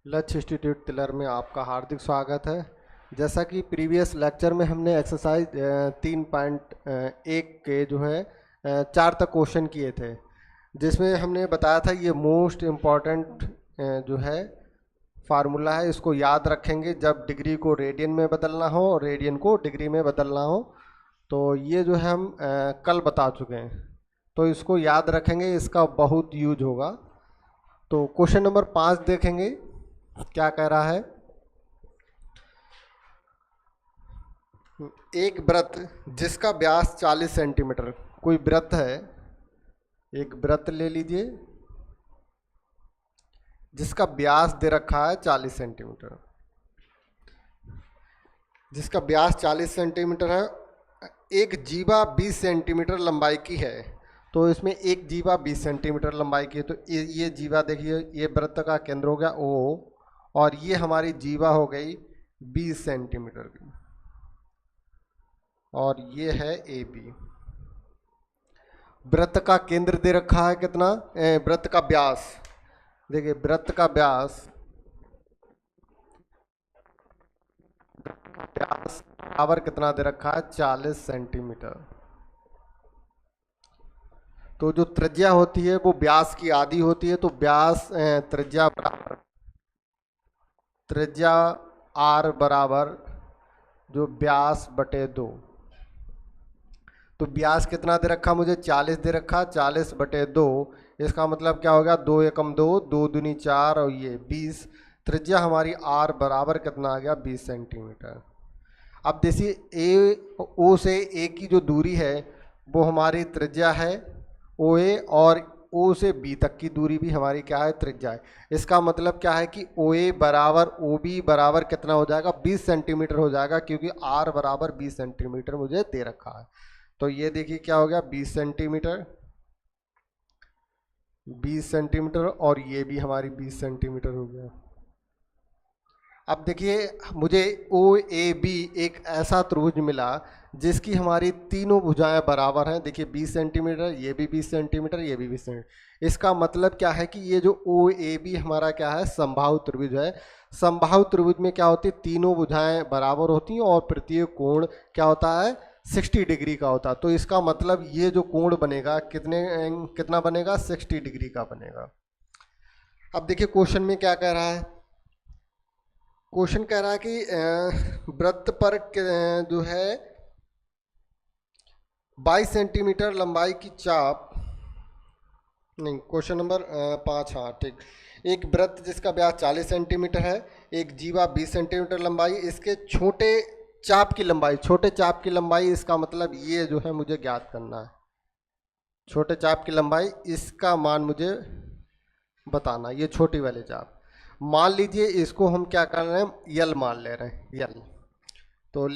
लक्ष्य इंस्टीट्यूट तिलर में आपका हार्दिक स्वागत है। जैसा कि प्रीवियस लेक्चर में हमने एक्सरसाइज 3.1 के जो है 4 तक क्वेश्चन किए थे, जिसमें हमने बताया था ये मोस्ट इम्पॉर्टेंट जो है फार्मूला है। इसको याद रखेंगे जब डिग्री को रेडियन में बदलना हो और रेडियन को डिग्री में बदलना हो। तो ये जो है हम कल बता चुके हैं, तो इसको याद रखेंगे, इसका बहुत यूज होगा। तो क्वेश्चन नंबर 5 देखेंगे क्या कह रहा है। एक वृत्त जिसका व्यास 40 सेंटीमीटर, कोई वृत्त है, एक वृत्त ले लीजिए जिसका व्यास दे रखा है 40 सेंटीमीटर, जिसका व्यास 40 सेंटीमीटर है। एक जीवा 20 सेंटीमीटर लंबाई की है। तो इसमें एक जीवा 20 सेंटीमीटर लंबाई की है, तो ये जीवा देखिए, ये वृत्त का केंद्र हो गया O, और ये हमारी जीवा हो गई 20 सेंटीमीटर की, और ये है AB। वृत्त का केंद्र दे रखा है कितना, वृत्त का व्यास देखिए, वृत्त का व्यास बराबर कितना दे रखा है, 40 सेंटीमीटर। तो जो त्रिज्या होती है वो व्यास की आधी होती है, तो व्यास त्रिज्या बराबर त्रिज्या R बराबर जो व्यास बटे 2। तो व्यास कितना दे रखा मुझे, 40 दे रखा, 40 बटे 2। इसका मतलब क्या होगा, 2 एकम 2, 2 दूनी 4, और ये 20। त्रिज्या हमारी R बराबर कितना आ गया, 20 सेंटीमीटर। अब देखिए O से A की जो दूरी है वो हमारी त्रिज्या है OA, और O से B तक की दूरी भी हमारी क्या है, त्रिज्या है। इसका मतलब क्या है कि OA बराबर OB बराबर कितना हो जाएगा, 20 सेंटीमीटर हो जाएगा, क्योंकि R बराबर 20 सेंटीमीटर मुझे दे रखा है। तो ये देखिए क्या हो गया, 20 सेंटीमीटर, 20 सेंटीमीटर, और ये भी हमारी 20 सेंटीमीटर हो गया। अब देखिए मुझे OAB एक ऐसा त्रिभुज मिला जिसकी हमारी तीनों भुजाएं बराबर हैं। देखिए 20 सेंटीमीटर, ये भी 20 सेंटीमीटर, ये भी 20 सेंटीमीटर। इसका मतलब क्या है कि ये जो OAB हमारा क्या है, समबाहु त्रिभुज है। समबाहु त्रिभुज में क्या होती है, तीनों भुजाएं बराबर होती हैं और प्रत्येक कोण क्या होता है, 60 डिग्री का होता है। तो इसका मतलब ये जो कोण बनेगा कितना बनेगा, 60 डिग्री का बनेगा। अब देखिए क्वेश्चन में क्या कह रहा है, क्वेश्चन कह रहा है कि वृत्त पर जो है 22 सेंटीमीटर लंबाई की चाप, नहीं क्वेश्चन नंबर 5, हाँ ठीक। एक वृत्त जिसका व्यास 40 सेंटीमीटर है, एक जीवा 20 सेंटीमीटर लंबाई, इसके छोटे चाप की लंबाई, छोटे चाप की लंबाई, इसका मतलब ये जो है मुझे ज्ञात करना है, छोटे चाप की लंबाई, इसका मान मुझे बताना, ये छोटी वाले चाप। मान लीजिए इसको हम क्या कर रहे हैं, यल मान ले रहे हैं, यल। तो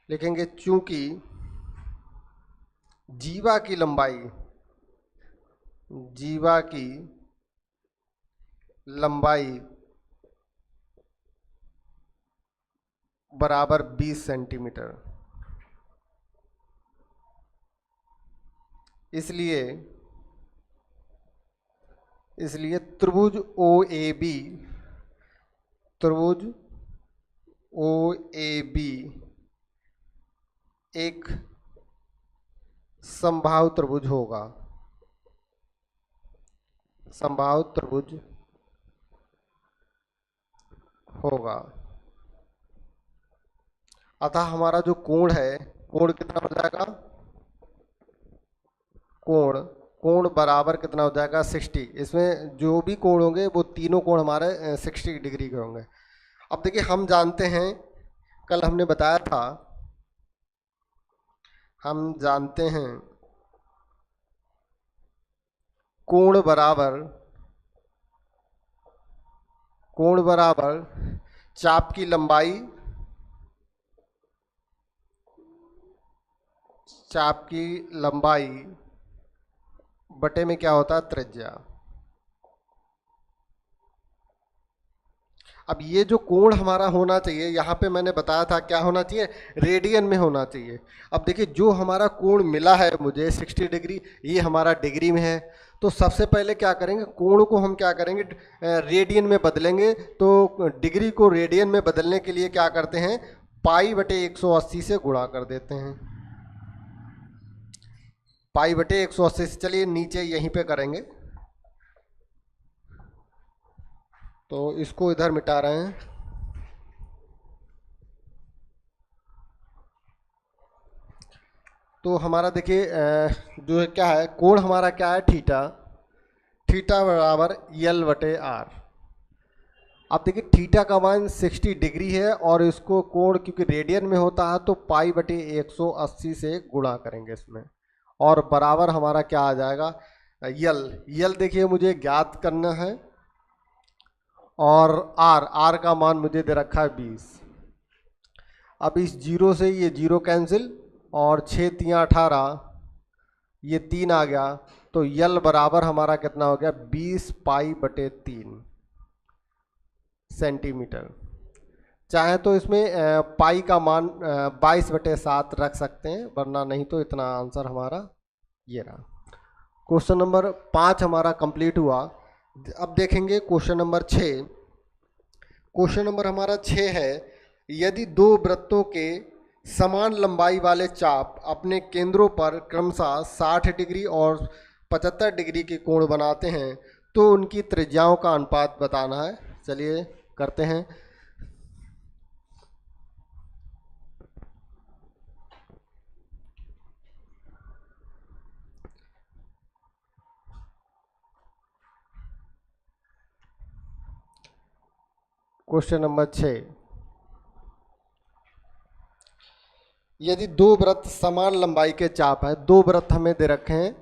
लिखेंगे चूंकि जीवा की लंबाई बराबर 20 सेंटीमीटर, इसलिए त्रिभुज OAB एक समबाहु त्रिभुज होगा, समबाहु त्रिभुज होगा। अतः हमारा जो कोण है, कोण कितना हो जाएगा, कोण बराबर कितना हो जाएगा, 60। इसमें जो भी कोण होंगे वो तीनों कोण हमारे 60 डिग्री के होंगे। अब देखिए हम जानते हैं, कल हमने बताया था, हम जानते हैं कोण बराबर चाप की लंबाई बटे में क्या होता है, त्रिज्या। अब ये जो कोण हमारा होना चाहिए, यहाँ पे मैंने बताया था क्या होना चाहिए, रेडियन में होना चाहिए। अब देखिए जो हमारा कोण मिला है मुझे 60 डिग्री, ये हमारा डिग्री में है। तो सबसे पहले क्या करेंगे, कोण को हम क्या करेंगे, रेडियन में बदलेंगे। तो डिग्री को रेडियन में बदलने के लिए क्या करते हैं, पाई बटे 180 से गुणा कर देते हैं। पाई बटे 180 से, चलिए नीचे यहीं पे करेंगे, तो इसको इधर मिटा रहे हैं। तो हमारा देखिए जो है क्या है, कोण हमारा क्या है, थीटा। थीटा बराबर यल बटे आर। अब देखिए थीटा का मान 60 डिग्री है और इसको कोण क्योंकि रेडियन में होता है तो पाई बटे 180 से गुणा करेंगे इसमें, और बराबर हमारा क्या आ जाएगा, यल। यल देखिए मुझे ज्ञात करना है, और आर, आर का मान मुझे दे रखा है 20। अब इस जीरो से ये जीरो कैंसिल, और 6 3 18, ये 3 आ गया, तो यल बराबर हमारा कितना हो गया, 20 पाई बटे 3 सेंटीमीटर। चाहे तो इसमें पाई का मान 22 बटे 7 रख सकते हैं, वरना नहीं तो इतना आंसर हमारा ये रहा। क्वेश्चन नंबर 5 हमारा कंप्लीट हुआ। अब देखेंगे क्वेश्चन नंबर 6। क्वेश्चन नंबर हमारा 6 है, यदि दो वृत्तों के समान लंबाई वाले चाप अपने केंद्रों पर क्रमशः 60 डिग्री और 75 डिग्री के कोण बनाते हैं तो उनकी त्रिज्याओं का अनुपात बताना है। चलिए करते हैं। क्वेश्चन नंबर 6, यदि दो वृत्त समान लंबाई के चाप है, दो वृत्त हमें दे रखे हैं,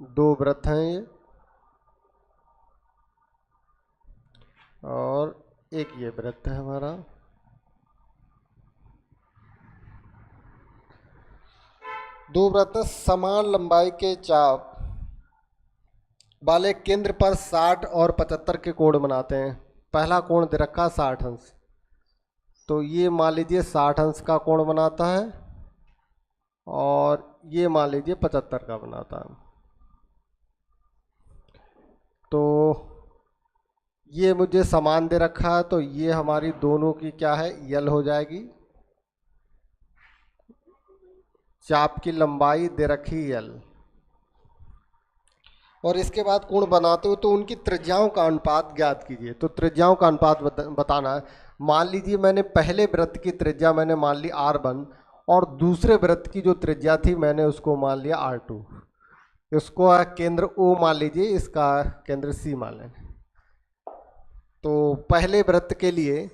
दो वृत्त हैं ये, और एक ये वृत्त है हमारा। दो वृत्त समान लंबाई के चाप वाले केंद्र पर 60 और 75 के कोण बनाते हैं। पहला कोण दे रखा 60 अंश, तो ये मान लीजिए 60 अंश का कोण बनाता है, और ये मान लीजिए 75 का बनाता है। तो ये मुझे समान दे रखा है, तो ये हमारी दोनों की क्या है, यल हो जाएगी। चाप की लंबाई दे रखी यल, और इसके बाद कोण बनाते हो तो उनकी त्रिज्याओं का अनुपात ज्ञात कीजिए। तो त्रिज्याओं का अनुपात बताना है। मान लीजिए मैंने पहले वृत्त की त्रिज्या मैंने मान ली R1, और दूसरे वृत्त की जो त्रिज्या थी मैंने उसको मान लिया R2। इसको केंद्र O मान लीजिए, इसका केंद्र C मान लें। तो पहले वृत्त के लिए,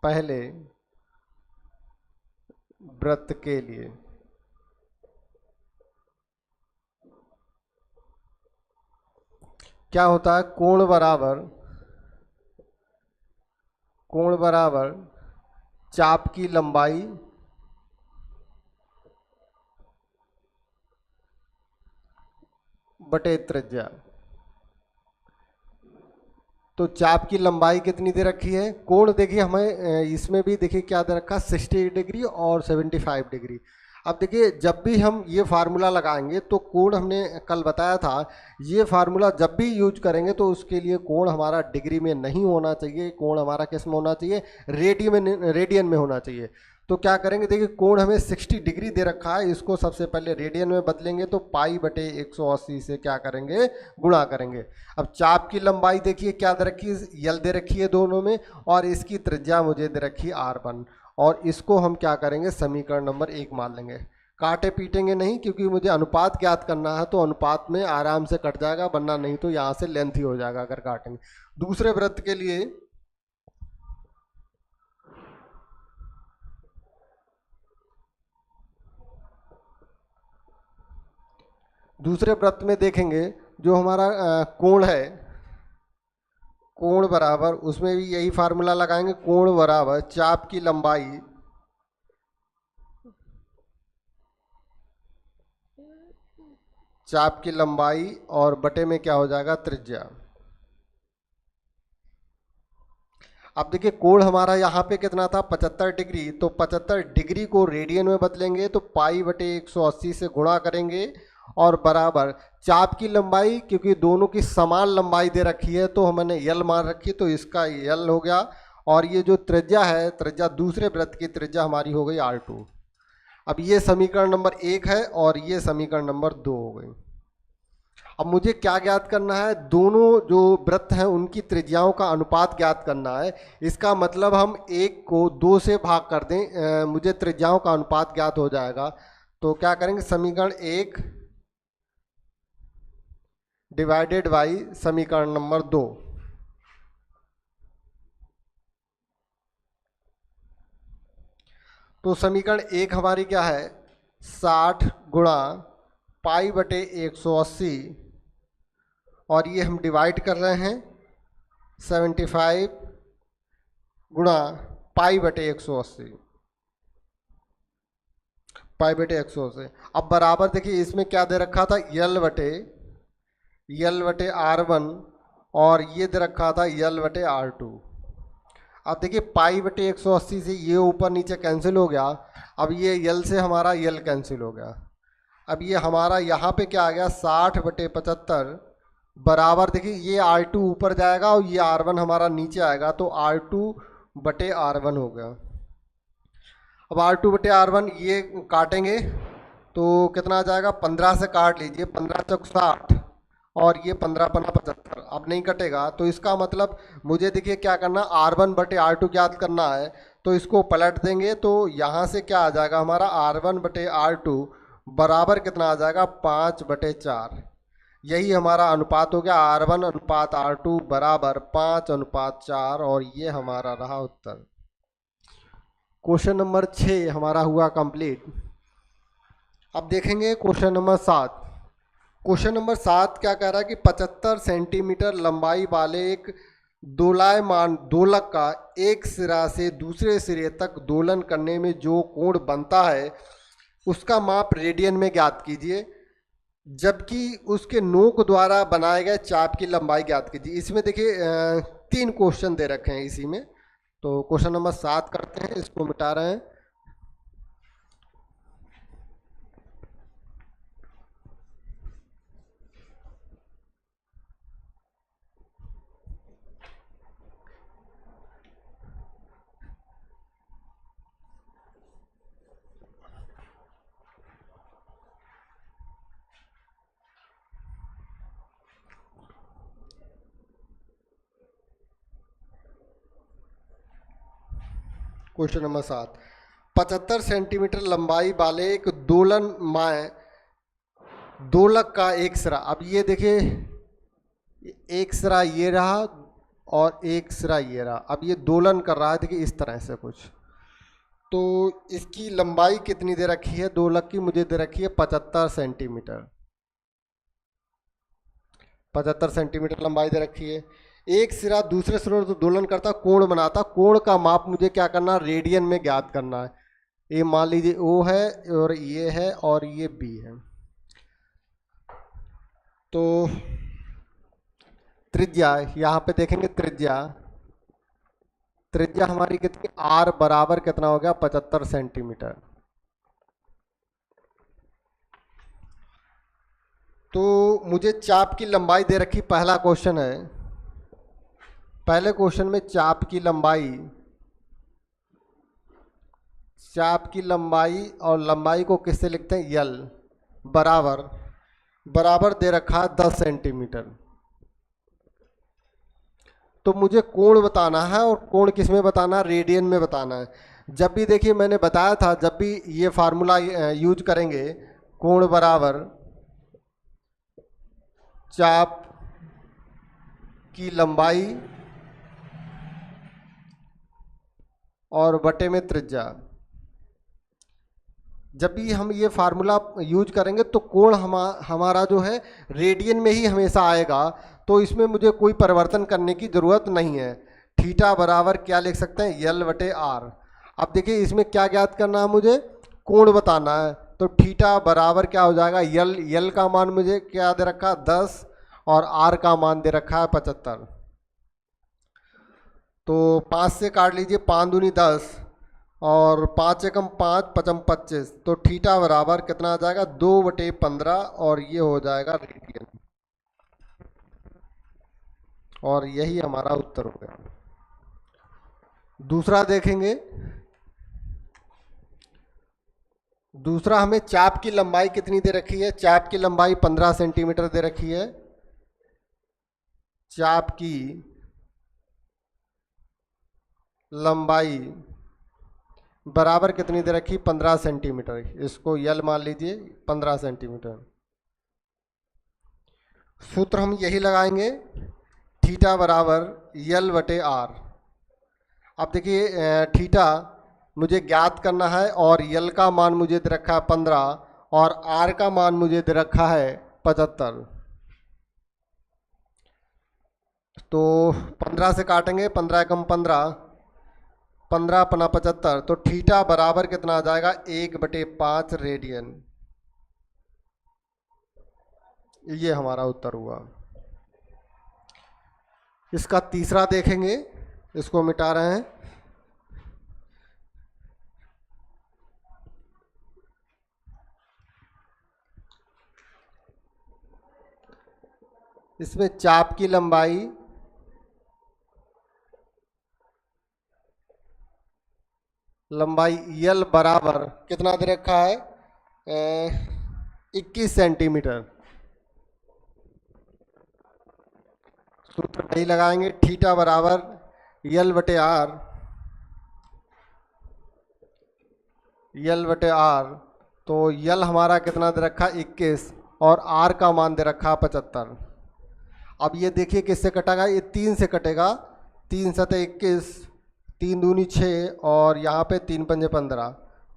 पहले वृत्त के लिए क्या होता है, कोण बराबर चाप की लंबाई बटे त्रिज्या। तो चाप की लंबाई कितनी दे रखी है, कोण देखिए हमें इसमें भी देखिए क्या दे रखा है, 60 डिग्री और 75 डिग्री। अब देखिए जब भी हम ये फार्मूला लगाएंगे तो कोण हमने कल बताया था, ये फार्मूला जब भी यूज करेंगे तो उसके लिए कोण हमारा डिग्री में नहीं होना चाहिए, कोण हमारा किस में होना चाहिए, रेडियन में होना चाहिए। तो क्या करेंगे, देखिए कोण हमें 60 डिग्री दे रखा है, इसको सबसे पहले रेडियन में बदलेंगे तो पाई बटे 180 से क्या करेंगे, गुणा करेंगे। अब चाप की लंबाई देखिए क्या दे रखी है, यल दे रखी है दोनों में, और इसकी त्रिज्या मुझे दे रखी है R1, और इसको हम क्या करेंगे, समीकरण नंबर 1 मान लेंगे। काटे पीटेंगे नहीं, क्योंकि मुझे अनुपात ज्ञात करना है, तो अनुपात में आराम से कट जाएगा, वरना नहीं तो यहाँ से लेंथ ही हो जाएगा अगर काटेंगे। दूसरे वृत्त के लिए में देखेंगे जो हमारा कोण है, कोण बराबर, उसमें भी यही फार्मूला लगाएंगे, कोण बराबर चाप की लंबाई चाप की लंबाई और बटे में क्या हो जाएगा, त्रिज्या। अब देखिए कोण हमारा यहाँ पे कितना था, 75 डिग्री, तो 75 डिग्री को रेडियन में बदलेंगे तो पाई बटे 180 से गुणा करेंगे और बराबर चाप की लंबाई, क्योंकि दोनों की समान लंबाई दे रखी है तो हमने यल मान रखी, तो इसका यल हो गया। और ये जो त्रिज्या है, त्रिज्या दूसरे वृत्त की त्रिज्या हमारी हो गई R2। अब ये समीकरण नंबर 1 है और ये समीकरण नंबर 2 हो गई। अब मुझे क्या ज्ञात करना है, दोनों जो वृत्त हैं उनकी त्रिज्याओं का अनुपात ज्ञात करना है। इसका मतलब हम 1 को 2 से भाग कर दें, मुझे त्रिज्याओं का अनुपात ज्ञात हो जाएगा। तो क्या करेंगे, समीकरण 1 डिवाइडेड बाई समीकरण नंबर 2। तो समीकरण 1 हमारी क्या है, 60 गुणा पाई बटे 180, और ये हम डिवाइड कर रहे हैं 75 गुणा पाई बटे 180, पाई बटे 180। अब बराबर देखिए इसमें क्या दे रखा था, यल बटे R1, और ये दे रखा था यल बटे R2। अब देखिए पाई बटे 180 से ये ऊपर नीचे कैंसिल हो गया, अब ये यल से हमारा यल कैंसिल हो गया। अब ये हमारा यहाँ पे क्या आ गया, 60 बटे 75 बराबर देखिए ये R2 ऊपर जाएगा और ये R1 हमारा नीचे आएगा, तो R2 बटे R1 हो गया। अब R2 बटे R1 ये काटेंगे तो कितना आ जाएगा, 15 से काट लीजिए, 15 चौक 60 और ये 15 पन्ना 75, अब नहीं कटेगा। तो इसका मतलब मुझे देखिए क्या करना, R1 बटे R2 ज्ञात करना है, तो इसको पलट देंगे तो यहाँ से क्या आ जाएगा हमारा, R1 बटे R2 बराबर कितना आ जाएगा, 5 बटे 4। यही हमारा अनुपात हो गया, R1 अनुपात R2 बराबर 5 अनुपात 4, और ये हमारा रहा उत्तर। क्वेश्चन नंबर 6 हमारा हुआ कंप्लीट। अब देखेंगे क्वेश्चन नंबर 7। क्वेश्चन नंबर 7 क्या कह रहा है कि 75 सेंटीमीटर लंबाई वाले एक दोलायमान दोलक का एक सिरा से दूसरे सिरे तक दोलन करने में जो कोण बनता है उसका माप रेडियन में ज्ञात कीजिए, जबकि उसके नोक द्वारा बनाए गए चाप की लंबाई ज्ञात कीजिए। इसमें देखिए 3 क्वेश्चन दे रखे हैं इसी में, तो क्वेश्चन नंबर 7 करते हैं, इसको मिटा रहे हैं। क्वेश्चन नंबर 7, 75 सेंटीमीटर लंबाई वाले एक दोलनमय दोलक का एक सिरा। अब ये देखिए एक सिरा ये रहा और एक सिरा ये रहा, अब ये दोलन कर रहा है देखिए इस तरह से कुछ। तो इसकी लंबाई कितनी दे रखी है दोलक की, मुझे दे रखी है 75 सेंटीमीटर। 75 सेंटीमीटर लंबाई दे रखी है। एक सिरा दूसरे सिरों से दोलन करता, कोण बनाता, कोण का माप मुझे क्या करना, रेडियन में ज्ञात करना है। ये मान लीजिए O है और ये है और ये B है। तो त्रिज्या यहाँ पे देखेंगे, त्रिज्या हमारी कितनी, R बराबर कितना हो गया, 75 सेंटीमीटर। तो मुझे चाप की लंबाई दे रखी, पहला क्वेश्चन है, पहले क्वेश्चन में चाप की लंबाई और लंबाई को किससे लिखते हैं, यल बराबर दे रखा है 10 सेंटीमीटर। तो मुझे कोण बताना है, और कोण किस में बताना है, रेडियन में बताना है। जब भी देखिए मैंने बताया था, जब भी ये फार्मूला यूज करेंगे, कोण बराबर चाप की लंबाई और बटे में त्रिज्या। जब भी हम ये फार्मूला यूज करेंगे तो कोण हमारा जो है रेडियन में ही हमेशा आएगा, तो इसमें मुझे कोई परिवर्तन करने की ज़रूरत नहीं है। थीटा बराबर क्या लिख सकते हैं, यल बटे आर। अब देखिए इसमें क्या ज्ञात करना है, मुझे कोण बताना है, तो थीटा बराबर क्या हो जाएगा, यल, यल का मान मुझे क्या दे रखा 10 और आर का मान दे रखा है 75। तो 5 से काट लीजिए, 5 दूनी 10 और 5 एकम 5 पचम 25, तो थीटा बराबर कितना आ जाएगा 2/15 और ये हो जाएगा रेडियन। और यही हमारा उत्तर हो गया। दूसरा देखेंगे। दूसरा हमें चाप की लंबाई कितनी दे रखी है, चाप की लंबाई 15 सेंटीमीटर दे रखी है। चाप की लंबाई बराबर कितनी दे रखी, 15 सेंटीमीटर। इसको यल मान लीजिए 15 सेंटीमीटर। सूत्र हम यही लगाएंगे, थीटा बराबर यल बटे आर। अब देखिए थीटा मुझे ज्ञात करना है और यल का मान मुझे दे रखा है 15 और आर का मान मुझे दे रखा है 75। तो 15 से काटेंगे, 15 एकम 15, 15 अपना 75, तो थीटा बराबर कितना आ जाएगा 1/5 रेडियन। ये हमारा उत्तर हुआ। इसका तीसरा देखेंगे, इसको मिटा रहे हैं। इसमें चाप की लंबाई यल बराबर कितना दे रखा है 21 सेंटीमीटर। सूत्र नहीं लगाएंगे, थीटा बराबर यल बटे आर, यल बटे आर। तो यल हमारा कितना दे रखा 21 और आर का मान दे रखा 75। अब ये देखिए किससे कटेगा, ये 3 से कटेगा, 3 सतह 21, 3 दूनी 6 और यहाँ पे 3 पंजे 15,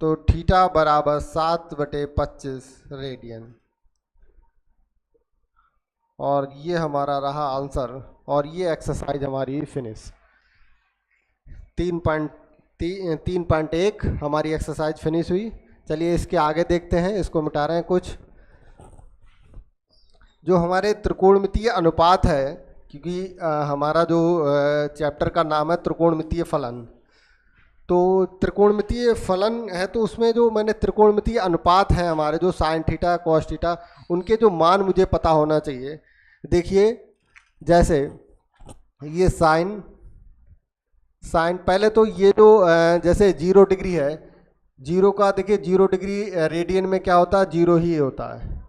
तो थीटा बराबर 7/25 रेडियन। और ये हमारा रहा आंसर और ये एक्सरसाइज हमारी फिनिश। 3.1 हमारी एक्सरसाइज फिनिश हुई। चलिए इसके आगे देखते हैं, इसको मिटा रहे हैं कुछ। जो हमारे त्रिकोणमितीय अनुपात है, क्योंकि हमारा जो चैप्टर का नाम है त्रिकोणमितीय फलन, तो त्रिकोणमितीय फलन है, तो उसमें जो मैंने त्रिकोणमितीय अनुपात हैं हमारे, जो साइन थीटा कॉस थीटा, उनके जो मान मुझे पता होना चाहिए। देखिए जैसे ये साइन पहले तो ये जो जैसे 0 डिग्री है, 0 का देखिए 0 डिग्री रेडियन में क्या होता है, 0 ही होता है।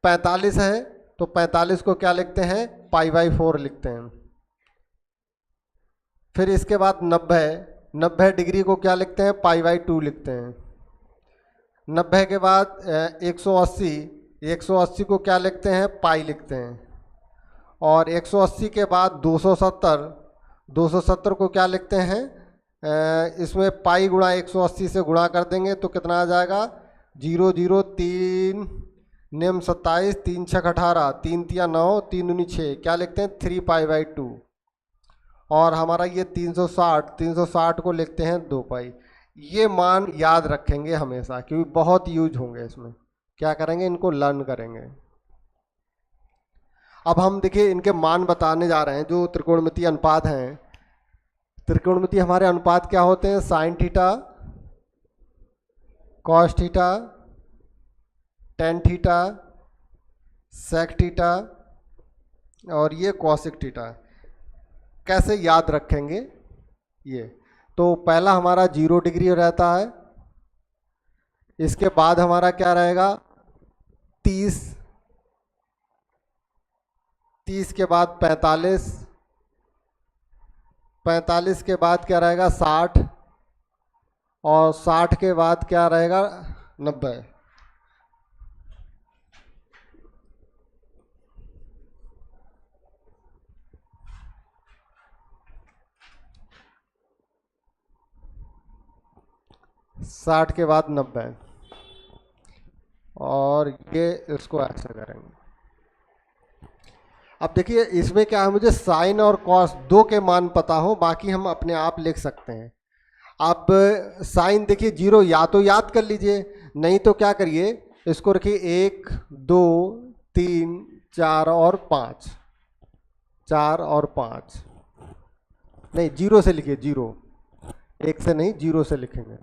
45 है तो 45 को क्या लिखते हैं, π/4 लिखते हैं। फिर इसके बाद 90 डिग्री को क्या लिखते हैं, π/2 लिखते हैं। 90 के बाद 180 को क्या लिखते हैं, पाई लिखते हैं। और 180 के बाद 270 को क्या लिखते हैं, इसमें पाई गुणा 180 से गुणा कर देंगे तो कितना आ जाएगा, 0 0 3 निम 27, 3 6 18, 3 3 9, 3 दूनी 6, क्या लिखते हैं 3π/2। और हमारा ये 360 को लिखते हैं 2π। ये मान याद रखेंगे हमेशा, क्योंकि बहुत यूज होंगे इसमें। क्या करेंगे, इनको लर्न करेंगे। अब हम देखिए इनके मान बताने जा रहे हैं, जो त्रिकोणमितीय अनुपात हैं। त्रिकोणमितीय हमारे अनुपात क्या होते हैं, sine theta, cos theta, tan theta, sec theta और ये कॉसिक थीटा। कैसे याद रखेंगे ये, तो पहला हमारा 0 डिग्री रहता है, इसके बाद हमारा क्या रहेगा 30 के बाद 45 के बाद क्या रहेगा 60 और 60 के बाद क्या रहेगा 90। साठ के बाद 90 और ये इसको ऐसे करेंगे। अब देखिए इसमें क्या है, मुझे साइन और कॉस दो के मान पता हो, बाकी हम अपने आप लिख सकते हैं। अब साइन देखिए 0 या तो याद कर लीजिए, नहीं तो क्या करिए, इसको रखिए 1 2 3 4 और 5, 4 और 5, नहीं 0 से लिखिए, 0, 1 से नहीं 0 से लिखेंगे।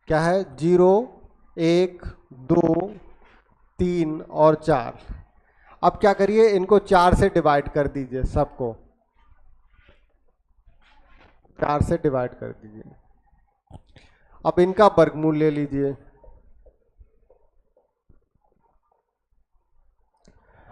क्या है 0 1 2 3 और 4। अब क्या करिए, इनको 4 से डिवाइड कर दीजिए, सबको 4 से डिवाइड कर दीजिए। अब इनका वर्गमूल ले लीजिए।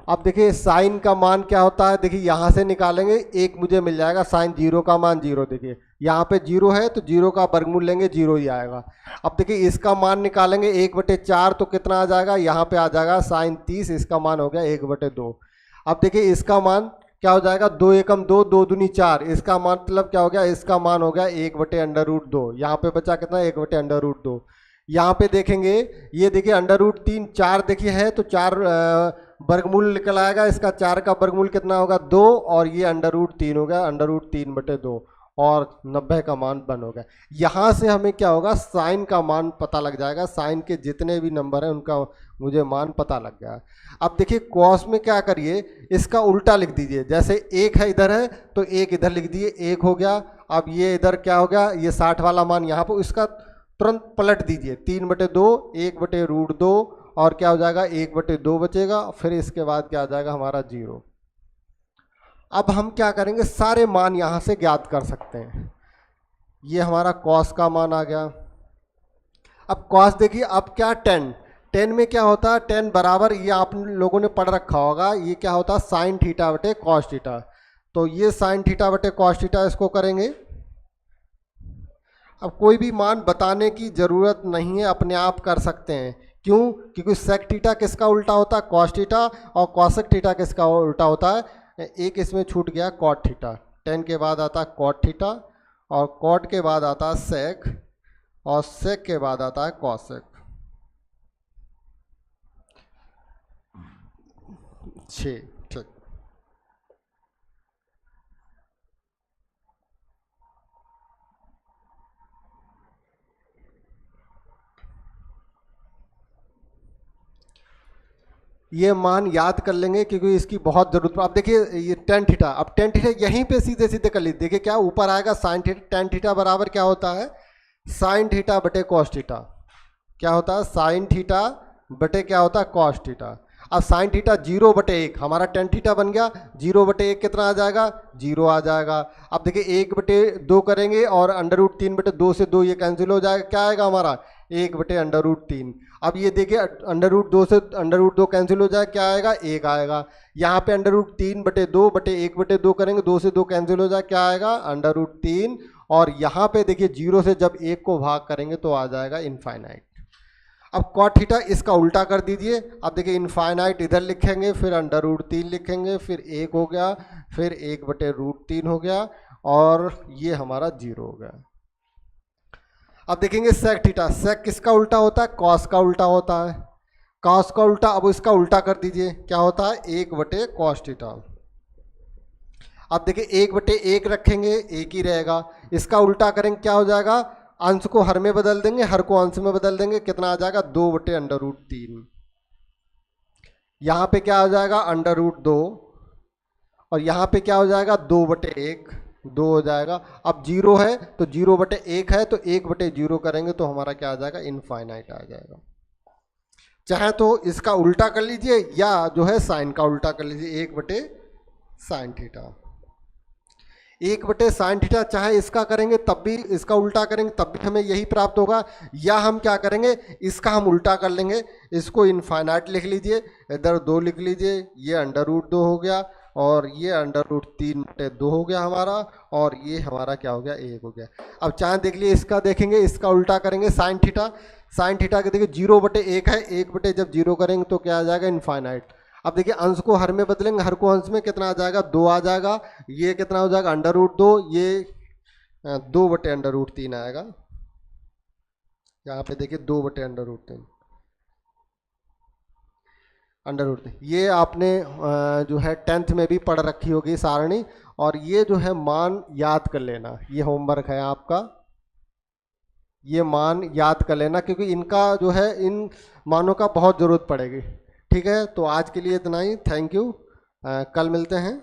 अब देखिए साइन का मान क्या होता है, देखिए यहां से निकालेंगे, एक मुझे मिल जाएगा साइन 0 का मान 0, देखिए यहाँ पे 0 है तो 0 का वर्गमूल लेंगे 0 ही आएगा। अब देखिए इसका मान निकालेंगे 1/4, तो कितना आ जाएगा, यहाँ पे आ जाएगा साइन 30, इसका मान हो गया 1/2। अब देखिए इसका मान क्या हो जाएगा, 2 एकम 2, 2 दूनी 4, इसका मतलब क्या हो गया, इसका मान हो गया 1/√2। यहाँ पे बचा कितना, 1/√2। यहाँ पे देखेंगे, ये देखिए √3 4 देखिए है, तो 4 वर्गमूल निकल आएगा, इसका 4 का वर्गमूल कितना होगा 2, और ये √3 हो गया, √3/2, और 90 का मान 1 हो गया। यहाँ से हमें क्या होगा, साइन का मान पता लग जाएगा, साइन के जितने भी नंबर हैं उनका मुझे मान पता लग गया। अब देखिए कॉस में क्या करिए, इसका उल्टा लिख दीजिए, जैसे 1 है इधर है तो 1 इधर लिख दिए, 1 हो गया। अब ये इधर क्या हो गया, ये 60 वाला मान यहाँ पर, इसका तुरंत पलट दीजिए, 3/2, 1/√2, और क्या हो जाएगा 1/2 बचेगा, फिर इसके बाद क्या आ जाएगा हमारा 0। अब हम क्या करेंगे, सारे मान यहाँ से ज्ञात कर सकते हैं। ये हमारा कॉस का मान आ गया। अब कॉस देखिए, अब क्या 10 में क्या होता है, 10 बराबर, ये आप लोगों ने पढ़ रखा होगा, ये क्या होता है साइन थीटा बटे कॉस थीटा। तो ये साइन थीटा बटे कॉस थीटा, इसको करेंगे। अब कोई भी मान बताने की ज़रूरत नहीं है, अपने आप कर सकते हैं। क्यों? क्योंकि सेक थीटा किसका उल्टा होता है, कॉस थीटा, और कॉसेक थीटा किसका उल्टा होता है, एक इसमें छूट गया, कॉट थीटा। 10 के बाद आता है कॉट थीटा, और कॉट के बाद आता है सेक, और सेक के बाद आता है कॉसेक। 6, ठीक। ये मान याद कर लेंगे क्योंकि इसकी बहुत जरूरत। अब देखिए ये टेन थीटा, अब टेन थीटा यहीं पे सीधे सीधे कर लीजिए। देखिए क्या ऊपर आएगा साइन थीटा, टेन थीटा बराबर क्या होता है साइन थीटा बटे कॉस थीटा। क्या होता है साइन थीटा बटे क्या होता है कॉस थीटा। अब साइन थीटा 0/1, हमारा टेन थीटा बन गया, 0/1 कितना आ जाएगा 0 आ जाएगा। अब देखिए 1/2 करेंगे और √3/2 से 2 ये कैंसिल हो जाएगा, क्या आएगा हमारा 1/√3। अब ये देखिए √2 से √2 कैंसिल हो जाए, क्या आएगा 1 आएगा। यहाँ पे √3/2/1/2 करेंगे, 2 से 2 कैंसिल हो जाए, क्या आएगा √3। और यहाँ पे देखिए 0 से जब 1 को भाग करेंगे तो आ जाएगा इनफाइनाइट। अब कॉट थीटा इसका उल्टा कर दीजिए। अब देखिए इनफाइनाइट इधर लिखेंगे, फिर √3 लिखेंगे, फिर 1 हो गया, फिर 1/√3 हो गया, और ये हमारा 0 हो गया। अब देखेंगे सेक थीटा, सेक किसका उल्टा होता है कॉस का उल्टा होता है, कॉस का उल्टा। अब इसका उल्टा कर दीजिए, क्या होता है 1/cos थीटा। अब देखिए 1/1 रखेंगे, 1 ही रहेगा। इसका उल्टा करेंगे, क्या हो जाएगा अंश को हर में बदल देंगे, हर को अंश में बदल देंगे, कितना आ जाएगा 2/√3। यहाँ पे क्या हो जाएगा √2, और यहाँ पे क्या हो जाएगा 2/1, 2 हो जाएगा। अब 0 है तो 0/1 है तो 1/0 करेंगे तो हमारा क्या आ जाएगा इनफाइनाइट आ जाएगा। चाहे तो इसका उल्टा कर लीजिए या जो है साइन का उल्टा कर लीजिए, 1/sin थीटा, 1/sin थीटा। चाहे इसका करेंगे तब भी, इसका उल्टा करेंगे तब भी हमें यही प्राप्त होगा, या हम क्या करेंगे इसका हम उल्टा कर लेंगे, इसको इनफाइनाइट लिख लीजिए, इधर 2 लिख लीजिए, ये √2 हो गया, और ये √3/2 हो गया हमारा, और ये हमारा क्या हो गया 1 हो गया। अब चाहे देख लिए इसका देखेंगे, इसका उल्टा करेंगे साइन थीटा, साइन थीटा के देखिए 0/1 है, 1 जब 0 करेंगे तो क्या आ जाएगा इनफाइनाइट। अब देखिए अंश को हर में बदलेंगे, हर को अंश में, कितना आ जाएगा 2 आ जाएगा, ये कितना हो जाएगा √2, ये 2/√3 आएगा। यहाँ पे देखिए 2/√3, √3। ये आपने जो है 10th में भी पढ़ रखी होगी सारणी, और ये जो है मान याद कर लेना, ये होमवर्क है आपका। ये मान याद कर लेना, क्योंकि इनका जो है इन मानों का बहुत ज़रूरत पड़ेगी। ठीक है, तो आज के लिए इतना ही। थैंक यू, कल मिलते हैं।